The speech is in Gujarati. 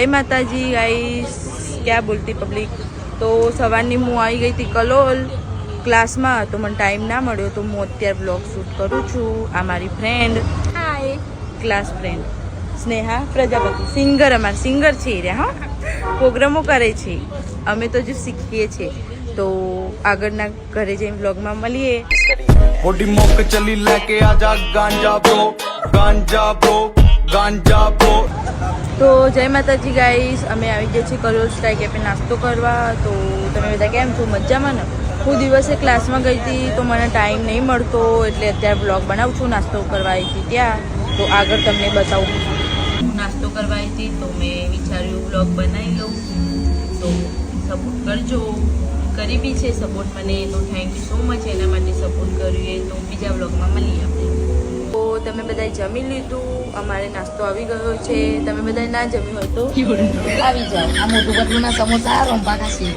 જય માતાજી ગાઈસ, क्या बोलती पब्लिक। तो સવારની હું આવી ગઈ હતી કલોલ ક્લાસમાં, તો મને ટાઈમ ના મળ્યો, તો હું અત્યારે બ્લોગ શૂટ કરું છું। આ મારી friend, hi, class friend Sneha Prajapati, singer, અમારા સિંગર છે રે, હા, પ્રોગ્રામો કરે છે, અમે તો જો શીખીએ છીએ। તો આગળના ઘરે જઈને બ્લોગમાં મળીએ। મોટી મોક ચલી લેકે આજા ગાંજા બ્રો, ગાંજા બ્રો, ગાંજા બ્રો। તો જય માતાજી ગાઈસ, અમે આવી ગયા છીએ કલોલ સ્કાય કેફે નાસ્તો કરવા। તો તમે બધા કેમ છો? મજામાં ને? હું દિવસે ક્લાસમાં ગઈ હતી તો મને ટાઈમ નહીં મળતો, એટલે અત્યારે બ્લોગ બનાવું છું। નાસ્તો કરવા આવી હતી ત્યાં, તો આગળ તમને બતાવું। હું નાસ્તો કરવા આવી હતી તો મેં વિચાર્યું બ્લોગ બનાવી લઉં, તો સપોર્ટ કરજો। કરી બી છે સપોર્ટ મને, તો થેન્ક યુ સો મચ એના માટે સપોર્ટ કર્યું એ। તો બીજા બ્લોગમાં મળીએ આપણે। તો તમે બધાએ જમી લીધું? અમારે નાસ્તો આવી ગયો છે। તમે બધાએ ના જમ્યું હોય તો આવી જાઓ, આ મોટું બટલું ના સમોસા રોંપા ખાસી।